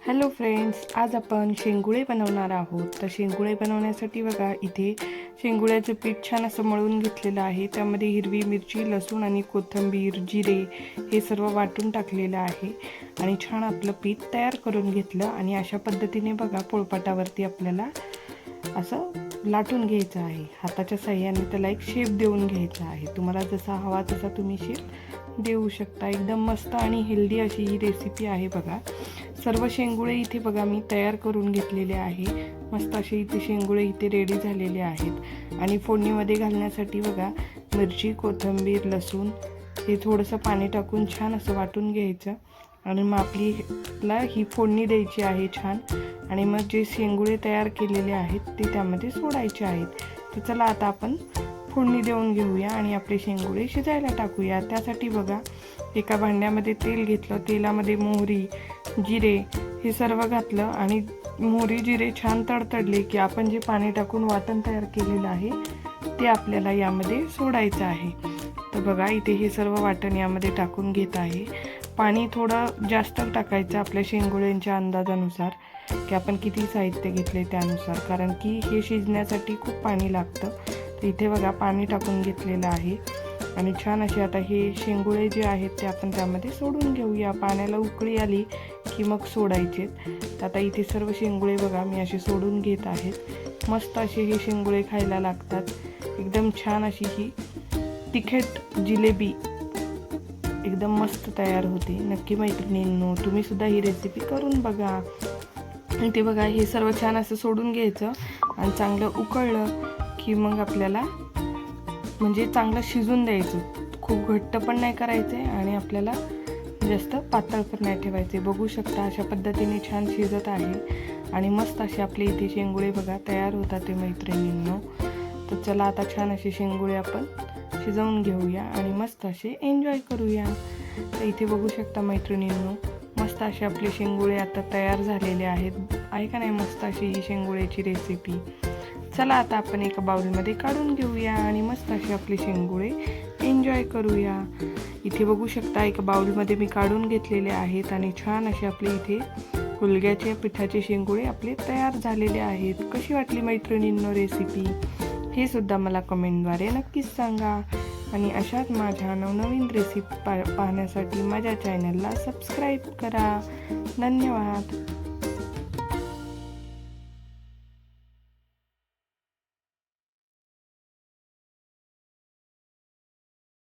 Hello friends, आज आपण शेंगुळे बनवणार आहोत. तर शेंगुळे बनवण्यासाठी बघा, इथे शेंगुळ्याचं पीठ छान असं मळून घेतलेलं आहे. त्यामध्ये हिरवी मिरची, लसूण आणि कोथिंबीर, जिरे हे सर्व वाटून टाकलेलं आहे आणि छान आपलं पीठ तयार करून घेतलं. आणि अशा पद्धतीने बघा, पोळपाटावरती आपल्याला असं लाटून घ्यायचं आहे. हाताच्या साह्याने त्याला एक शेप देऊन घ्यायचा आहे. तुम्हाला जसा हवा तसा तुम्ही शेप देऊ शकता. एकदम मस्त आणि हेल्दी अशी ही रेसिपी आहे बघा. सर्व शेंगुळे इथे बघा मी तयार करून घेतलेले आहे. मस्त असे इथे शेंगुळे इथे रेडी झालेले आहेत. आणि फोडणीमध्ये घालण्यासाठी बघा, मिरची, कोथिंबीर, लसूण हे थोडंसं पाणी टाकून छान असं वाटून घ्यायचं. आणि मग आपल्याला ही फोडणी द्यायची आहे छान. आणि मग जे शेंगुळे तयार केलेले आहेत ते त्यामध्ये सोडायचे आहेत. तर चला आता आपण फोडणी देऊन घेऊया आणि आपले शेंगुळे शिजायला टाकूया. त्यासाठी बघा, एका भांड्यामध्ये तेल घेतलं. तेलामध्ये मोहरी, जिरे हे सर्व घातलं आणि मोहरी जिरे छान तडतडले की आपण जे पाणी टाकून वाटण तयार केलेलं आहे ते आपल्याला यामध्ये सोडायचं आहे. तर बघा, इथे हे सर्व वाटण यामध्ये टाकून घेत आहे. पाणी थोडं जास्त टाकायचं आपल्या शेंगुळ्यांच्या अंदाजानुसार, की आपण किती साहित्य घेतले त्यानुसार, कारण की हे शिजण्यासाठी खूप पाणी लागतं. तर इथे बघा, पाणी टाकून घेतलेलं आहे. आणि छान असे आता हे शेंगुळे जे आहेत ते आपण त्यामध्ये सोडून घेऊया. पाण्याला उकळी आली की मग सोडायचे. तर आता इथे सर्व शेंगुळे बघा मी असे सोडून घेत आहेत. मस्त असे हे शेंगुळे खायला लागतात. एकदम छान अशी ही तिखट जिलेबी एकदम मस्त तयार होते. नक्की मैत्रिणींनो, तुम्ही सुद्धा ही रेसिपी करून बघा. इथे बघा, हे सर्व छान असं सोडून घ्यायचं आणि चांगलं उकळलं की मग आपल्याला म्हणजे चांगलं शिजून द्यायचं. खूप घट्ट पण नाही करायचे आणि आपल्याला जास्त पातळ पण नाही ठेवायचे. बघू शकता अशा पद्धतीने छान शिजत आहे. आणि मस्त असे आपले इथे शेंगुळे बघा तयार होतात ते मैत्रिणींनो. तर चला आता छान असे शेंगुळे आपण शिजवून घेऊया आणि मस्त असे एन्जॉय करूया. तर इथे बघू शकता मैत्रिणींनो, मस्त असे आपले शेंगुळे आता तयार झालेले आहेत. आहे का नाही मस्त अशी ही शेंगुळ्याची रेसिपी. चला आता आपण एका बाउलमध्ये काढून घेऊया आणि मस्त असे आपले शेंगुळे एन्जॉय करूया. इथे बघू शकता, एका बाउलमध्ये मी काढून घेतलेले आहेत आणि छान असे आपले इथे हुलग्याचे पिठाचे शेंगुळे आपले तयार झालेले आहेत. कशी वाटली मैत्रिणींनो रेसिपी, हे सुद्धा मला कमेंटद्वारे नक्कीच सांगा. आणि अशाच माझ्या नवनवीन रेसिपी पाहण्यासाठी माझ्या चॅनलला सबस्क्राईब करा. धन्यवाद.